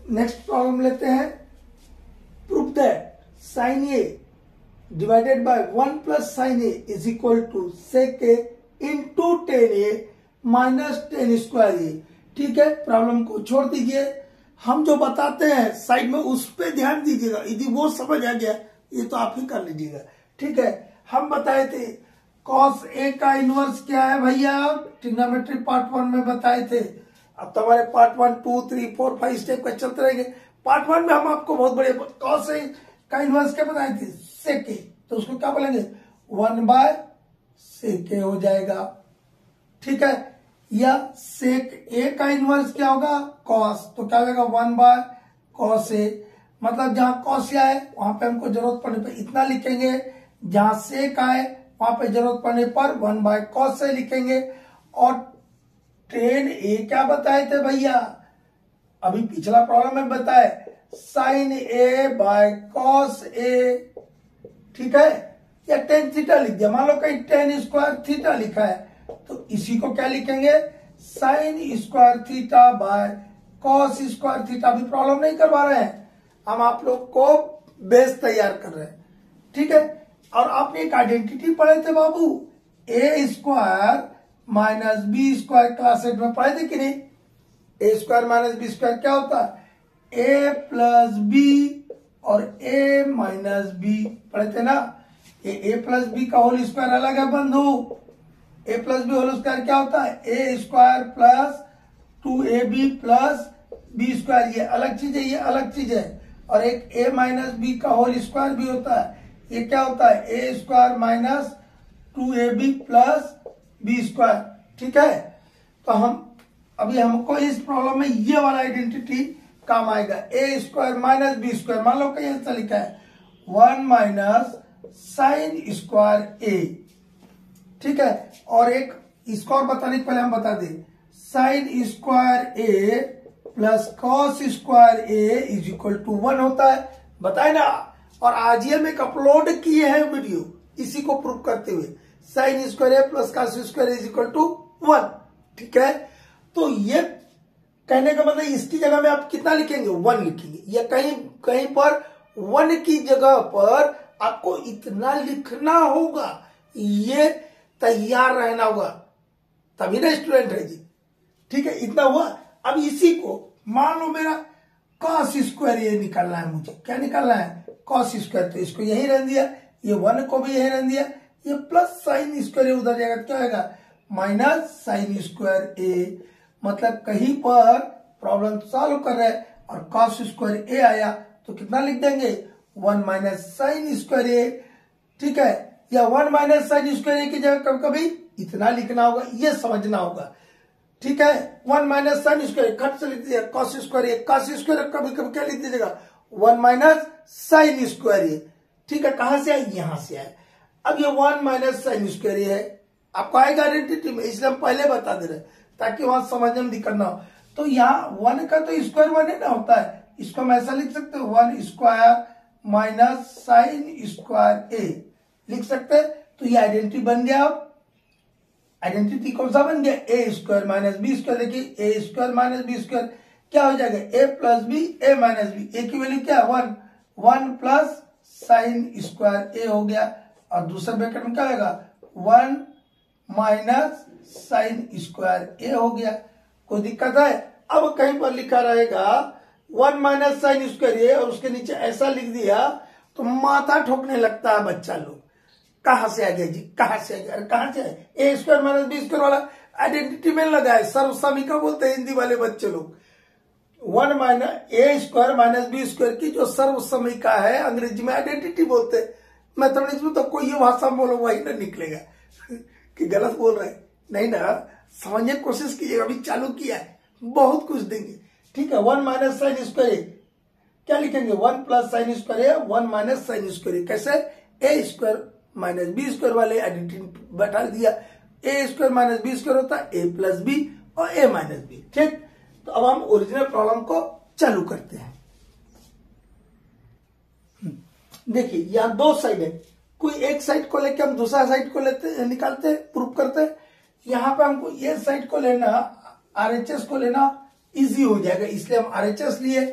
Next problem लेते हैं। Prove that sine a divided by 1 plus sine a is equal to sec a into 10a minus 10 square a. ठीक है, problem को छोड़ दीजिए, हम जो बताते हैं साइड में उस पर ध्यान दीजिएगा। यदि वो समझ आ गया ये तो आप ही कर लीजिएगा। ठीक है, हम बताए थे कॉस ए का इनवर्स क्या है भैया, ट्रिग्नोमेट्री पार्ट 1 में बताए थे। अब तो हमारे पार्ट 1, 2, 3, 4, 5 स्टेप का चलते रहेंगे। पार्ट 1 में हम आपको बहुत बड़े कॉस ए का इनवर्स क्या बताए थे, सेक ए, तो उसको क्या बोलेंगे 1 बाय सेक ए हो जाएगा। ठीक है, या सेक ए का इनवर्स क्या होगा कॉस, तो क्या हो जाएगा 1 बाय कॉस ए। मतलब जहां कॉस आए वहां पे हमको जरूरत पड़ने पर इतना लिखेंगे, जहां सेक आए वहां पे जरूरत पड़ने पर 1 बाय कॉस ए लिखेंगे। और tan ए क्या बताए थे भैया, अभी पिछला प्रॉब्लम में बताए sign A by cos A. ठीक है, या tan थीटा लिख दिया, मान लो कहीं tan स्क्वायर थीटा लिखा है तो इसी को क्या लिखेंगे sine square theta by cos square theta. अभी प्रॉब्लम नहीं करवा रहे हैं हम, आप लोग को बेस तैयार कर रहे हैं। ठीक है, और आपने एक आइडेंटिटी पढ़े थे बाबू, a square minus b square class 8 में पढ़े थे कि नहीं। A square minus b square क्या होता है, ए प्लस बी और ए माइनस बी पढ़े थे ना। ए प्लस बी का होल स्क्वायर अलग है बंधु, a plus b whole square क्या होता है a square plus 2ab plus b square, ये अलग चीज है, ये अलग चीज है। और एक a माइनस बी का होल स्क्वायर भी होता है, ये क्या होता है a square minus 2ab plus b square. ठीक है, तो हम अभी हमको इस प्रॉब्लम में ये वाला आइडेंटिटी काम आएगा, ए स्क्वायर माइनस बी स्क्वायर। मान लो कहीं ऐसा लिखा है 1 माइनस साइन स्क्वायर ए। ठीक है, और एक इसको और बताने के पहले हम बता दें sine square A plus cos square A is equal to 1 होता है, बताए ना। और आरजीएल में एक अपलोड किए हैं वीडियो इसी को प्रूव करते हुए, sine square A plus cos square is equal to 1। ठीक है, तो ये कहने का मतलब इसकी जगह में आप कितना लिखेंगे 1 लिखेंगे, या कहीं कहीं पर 1 की जगह पर आपको इतना लिखना होगा, ये तैयार रहना होगा, तभी ना स्टूडेंट है जी। ठीक है, इतना हुआ। अब इसी को मान लो मेरा कॉस स्क्वायर ये निकालना है, मुझे क्या निकालना है कॉस स्क्वायर, तो इसको यही रहने दिया, ये 1 को भी यही रहने दिया, ये प्लस साइन स्क्वायर उधर जाएगा, क्या होगा माइनस साइन स्क्वायर ए। मतलब कहीं पर प्रॉब्लम सॉल्व कर रहे हैं और कॉस स्क्वायर ए आया तो कितना लिख देंगे 1 माइनस साइन स्क्वायर ए। ठीक है, या 1 माइनस साइन स्क्वायर ए की जगह कभी कभी इतना लिखना होगा, ये समझना होगा। ठीक है, 1 माइनस साइन स्क्वायर खट से लिख दीजिए कॉस स्क्वायर ए, कॉस स्क्वायर कभी कभी क्या लिख दीजिएगा 1 माइनस साइन स्क्वायर ए। ठीक है, कहां से आए यहां से आए। अब ये 1 माइनस साइन स्क्वायर ए है, आपको आएगा आइडेंटिटी में, इसलिए हम पहले बता दे रहे ताकि वहां समझने में दिक्कत ना हो। तो यहाँ 1 का तो स्क्वायर 1 ही ना होता है, इसको हम ऐसा लिख सकते हैं 1 स्क्वायर माइनस साइन स्क्वायर ए लिख सकते हैं। तो ये आइडेंटिटी बन गया। अब आइडेंटिटी कौन सा बन गया ए स्क्वायर माइनस बी स्क्वायर। देखिए ए स्क्वायर माइनस बी स्क्वायर क्या हो जाएगा ए प्लस बी ए माइनस बी, ए की वैल्यू क्या 1 प्लस साइन स्क्वायर ए हो गया, और दूसरे ब्रैकेट में क्या होगा 1 माइनस साइन स्क्वायर ए हो गया। कोई दिक्कत है। अब कहीं पर लिखा रहेगा 1 माइनस साइन स्क्वायर ए और उसके नीचे ऐसा लिख दिया तो माथा ठोकने लगता है बच्चा लोग, कहां से आ गया जी, कहां से आ गया, अरे कहां से आए ए स्क्वायर माइनस बी स्क्वायर वाला आइडेंटिटी में लगा है, सर्वसमीका बोलते हैं हिंदी वाले बच्चे लोग। 1 माइनस ए स्क्वायर माइनस बी स्क्वायर की जो सर्वसमीका है अंग्रेजी में आइडेंटिटी बोलते हैं। मैथमेटिक्स में तो कोई ये भाषा बोलो वही ना निकलेगा कि गलत बोल रहे नहीं ना, समझने की कोशिश कीजिएगा, अभी चालू किया है बहुत कुछ देंगे। ठीक है, 1 माइनस साइन स्क्वायर क्या लिखेंगे 1 plus sine square 1 minus sine square, कैसे ए स्क्वायर माइनस बी स्क्वायर वाले आइडेंटिटी बैठा दिया, ए स्क्वायर माइनस बी स्क्वायर होता है ए प्लस बी और ए माइनस बी। ठीक, तो अब हम ओरिजिनल प्रॉब्लम को चालू करते हैं। देखिए यहां 2 साइड है, कोई एक साइड को लेके हम दूसरा साइड को लेते निकालते हैं, प्रूफ करते हैं। यहां पे हमको ये साइड को लेना RHS को लेना इजी हो जाएगा, इसलिए हम RHS लिए।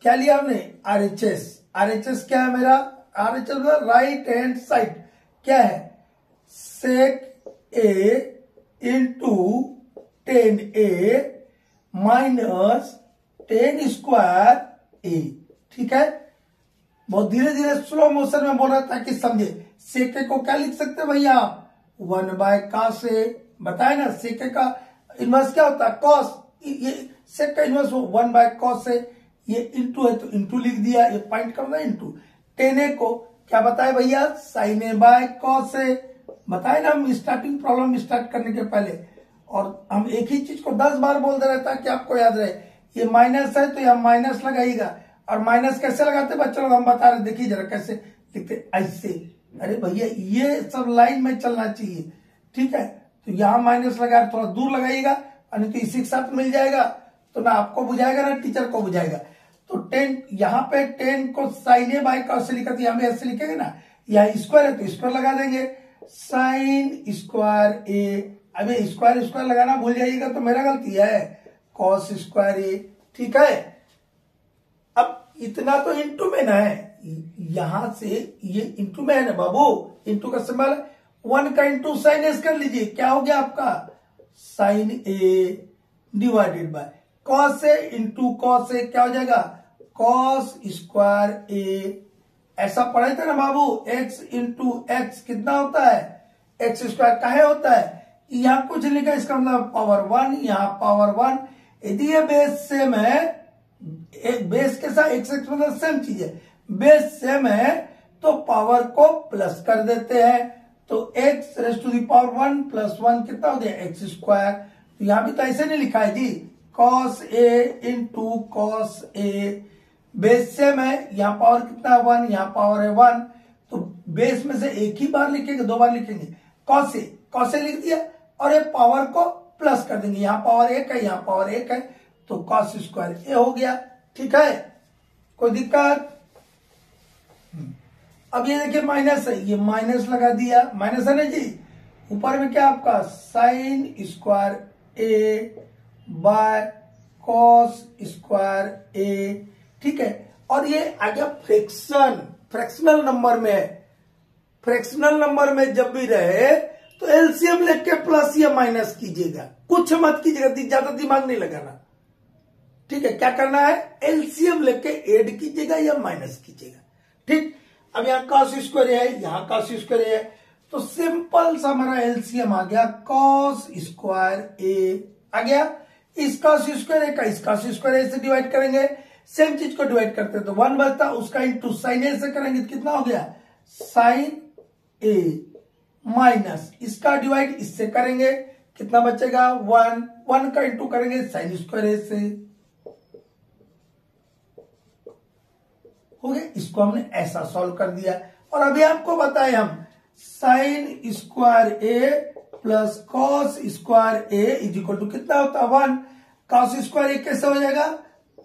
क्या लिया हमने, RHS। RHS क्या है मेरा, RHS राइट हैंड साइड क्या है, sec A into 10A minus 10 square A। ठीक है, बहुत धीरे धीरे स्लो मोशन में बोल रहा ताकि समझे। सेके को क्या लिख सकते भैया आप, 1/cos A। बताए ना सेके का इनवर्स क्या होता है, कॉस। ये सेक का इनवर्स 1/cos A, ये इंटू है तो इंटू लिख दिया, ये पॉइंट करना है इंटू। 10A को क्या बताए भैया, sin A/cos A। बताए ना हम स्टार्टिंग प्रॉब्लम स्टार्ट करने के पहले, और हम एक ही चीज को 10 बार बोल दे रहे ताकि आपको याद रहे। ये माइनस है तो यहाँ माइनस लगाइएगा, और माइनस कैसे लगाते बच्चों लोग हम बता रहे, देखिए जरा कैसे लिखते, ऐसे। अरे भैया ये सब लाइन में चलना चाहिए, ठीक है। तो यहाँ माइनस लगा, थोड़ा दूर लगाइएगा, नहीं तो इसी के साथ मिल जाएगा, तो ना आपको बुझाएगा ना टीचर को बुझाएगा। तो 10 यहाँ पे 10 को sin A/cos से लिखा, यहाँ पे ऐसे लिखेंगे ना, यहाँ स्क्वायर है तो स्क्वायर लगा देंगे, sin स्क्वायर A। अभी स्क्वायर स्क्वायर लगाना भूल जाइएगा तो मेरा गलती है, cos स्क्वायर A। ठीक है, अब इतना तो इंटू में ना है, यहां से ये इंटू में है ना बाबू, इंटू का सिंबल 1 का इंटू साइन एस कर लीजिए, क्या हो गया आपका sin A divided bye cos A into cos A, क्या हो जाएगा cos स्क्वायर A। ऐसा पढ़े थे ना बाबू, x इंटू एक्स कितना होता है, एक्स स्क्वायर काहे होता है, यहाँ कुछ लिखा इसका मतलब पावर 1, यहाँ पावर 1। यदि ये बेस सेम है, एक बेस के साथ एक्स एक्स मतलब सेम चीज है, बेस सेम है तो पावर को प्लस कर देते हैं, तो x raise to the power 1 plus 1 कितना हो गया एक्स स्क्वायर। तो यहाँ भी तो ऐसे नहीं लिखा है जी, cos A into cos A। Base same है, यहाँ पावर कितना है 1, यहाँ पावर है 1, तो बेस में से एक ही बार लिखेंगे, 2 बार लिखेंगे, cos A लिख दिया, और ये पावर को प्लस कर देंगे, यहाँ पावर 1 है, यहाँ पावर 1 है, तो cos स्क्वायर A हो गया। ठीक है, कोई दिक्कत। अब ये देखिए माइनस है, ये माइनस लगा दिया, माइनस है ना जी, ऊपर में क्या आपका sin square A by cos square A। ठीक है, और ये आ गया फ्रैक्शन, फ्रैक्शनल नंबर में है। फ्रैक्शनल नंबर में जब भी रहे तो एलसीएम लेके के प्लस या माइनस कीजिएगा, कुछ मत कीजिएगा, ज्यादा दिमाग नहीं लगाना। ठीक है, क्या करना है, एलसीएम लेके ऐड कीजिएगा या माइनस कीजिएगा। ठीक, अब यहाँ cos स्क्वायर है, यहाँ cos स्क्वायर है, तो सिंपल सा हमारा एलसीएम आ गया cos स्क्वायर A आ गया। इस cos स्क्वायर A का इस cos स्क्वायर A से डिवाइड करेंगे, सेम चीज को डिवाइड करते हैं तो 1 बचता, उसका इंटू साइन A से करेंगे तो कितना हो गया साइन A माइनस इसका डिवाइड इससे करेंगे, कितना बचेगा 1, 1 का इंटू करेंगे साइन स्क्वायर A से, हो गया। इसको हमने ऐसा सॉल्व कर दिया, और अभी आपको बताएं हम sine square A plus cos square A is equal to कितना होता है 1। कॉस स्क्वायर A कैसे हो जाएगा,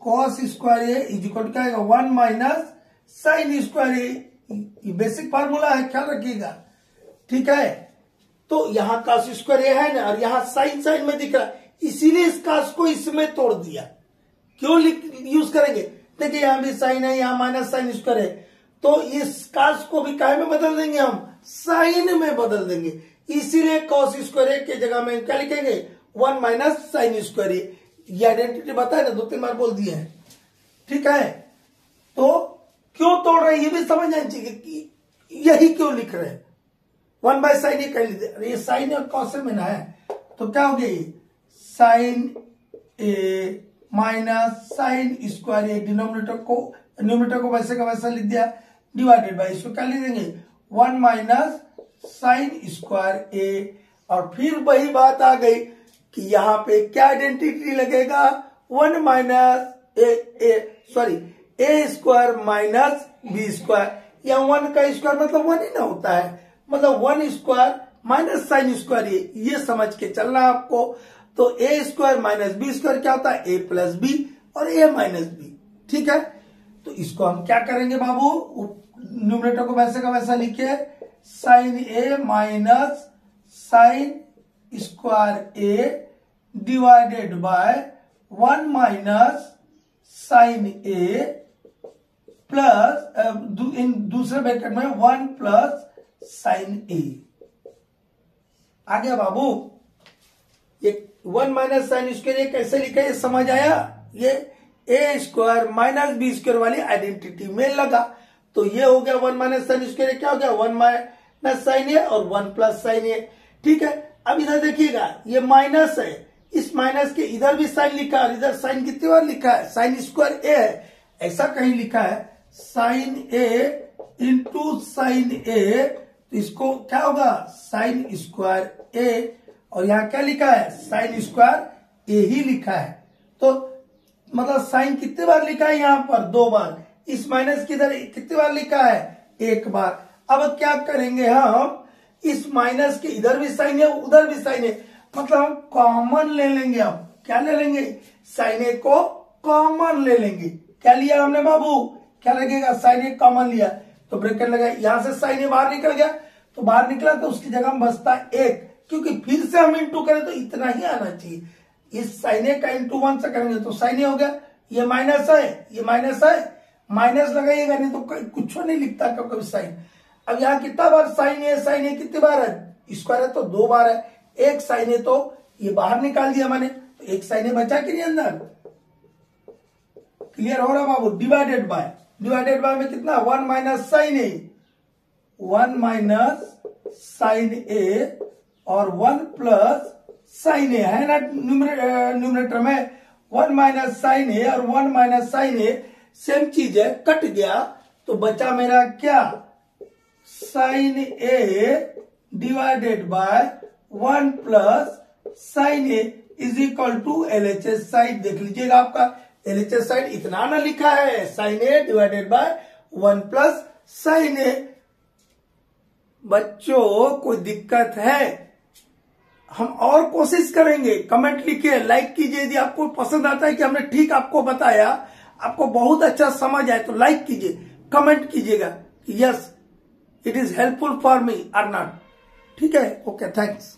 cos square A is equal to क्या आएगा 1 माइनस साइन स्क्वायर A। ये बेसिक फार्मूला है, ख्याल रखिएगा। ठीक है, तो यहां कॉस स्क्वायर A है ना, और यहां साइन साइन में दिख रहा है, इसीलिए इस कॉस को इसमें तोड़ दिया। क्यों यूज करेंगे, देखिए यहां भी साइन है, यहां माइनस साइन स्क्वायर है, तो इस कॉस को भी काय में बदल देंगे, हम साइन में बदल देंगे, इसीलिए कॉस स्क्वायर A की जगह में क्या लिखेंगे 1 माइनस साइन स्क्वायर A। ये आइडेंटिटी बताए ना, 2-3 बार बोल दिए हैं। ठीक है, तो क्यों तोड़ रहे हैं ये भी समझ आना चाहिए कि यही क्यों लिख रहे हैं, 1 बाय साइन A कह लीजिए, ये साइन और कॉस में ना है, तो क्या हो गया ये sine A minus sine square A, numerator को वैसे का वैसा लिख दिया, डिवाइडेड बाय इसको क्या लिख देंगे 1 माइनस साइन स्क्वायर A। और फिर वही बात आ गई कि यहां पे क्या आइडेंटिटी लगेगा 1 minus A square minus B square, या 1 का स्क्वायर मतलब 1 ही ना होता है, मतलब 1 square minus sine square A, ये समझ के चलना आपको। तो A square minus B square क्या होता है A प्लस B और A माइनस B। ठीक है, तो इसको हम क्या करेंगे बाबू, न्यूमरेटर को वैसे का वैसा लिखिए, sine A minus sine square A divided by 1 minus sine A plus इन दूसरे ब्रैकेट में 1 प्लस साइन ए। आ गया बाबू। ये 1 माइनस साइन स्क्वायर ये कैसे लिखा है समझ आया? ये ए स्क्वायर माइनस बी स्क्वायर वाली आइडेंटिटी में लगा। तो ये हो गया 1 माइनस साइन स्क्वायर, क्या हो गया 1 माइनस साइन ए और 1 प्लस साइन ए। ठीक है, अब इधर देखिएगा ये माइनस है, इस माइनस के इधर भी साइन लिखा है और इधर साइन कितनी बार लिखा है? साइन स्क्वायर ए है, ऐसा कहीं लिखा है साइन ए इंटू साइन ए, तो इसको क्या होगा साइन स्क्वायर ए, और यहाँ क्या लिखा है साइन स्क्वायर ए ही लिखा है। तो मतलब साइन कितने बार लिखा है यहाँ पर? 2 बार। इस माइनस की इधर कितने बार लिखा है? 1 बार। अब क्या करेंगे हम, इस माइनस के इधर भी साइन है उधर भी साइन है, मतलब हम कॉमन ले लेंगे। अब क्या ले लेंगे? साइन ए को कॉमन ले लेंगे। क्या लिया हमने बाबू? क्या लगेगा? साइन ए कॉमन लिया तो ब्रैकेट लगा, यहां से साइन ए बाहर निकल गया, तो बाहर निकला तो उसकी जगह में बचता 1, क्योंकि फिर से हम इंटू करें तो इतना ही आना चाहिए। इस साइन ए का इंटू 1 से करेंगे तो साइन ए हो गया, ये माइनस है ये माइनस है, माइनस लगाइएगा नहीं तो कुछ नहीं लिखता कभी साइन। अब यहाँ कितना बार साइन ए कितनी बार है? स्क्वायर है तो 2 बार है, 1 साइन ए तो ये बाहर निकाल दिया मैंने, तो 1 साइन ए बचा कि नहीं अंदर? क्लियर हो रहा बाबू? डिवाइडेड बाय में कितना? 1 माइनस साइन ए, 1 माइनस साइन ए और 1 प्लस साइन ए है ना, न्यूमरेटर में 1 माइनस साइन ए और 1 माइनस साइन ए सेम चीज है, कट गया तो बचा मेरा क्या? Sine a divided by 1 plus sine a is equal to LHS side. देख लीजिएगा आपका एलएचएस साइड इतना ना लिखा है, sine a divided by 1 plus sine a. बच्चों कोई दिक्कत है? हम और कोशिश करेंगे, कमेंट लिखिए, लाइक कीजिए यदि आपको पसंद आता है कि हमने ठीक आपको बताया, आपको बहुत अच्छा समझ आए तो लाइक कीजिए, कमेंट कीजिएगा कि yes it is helpful for me और नॉट। ठीक है, ओके, थैंक्स।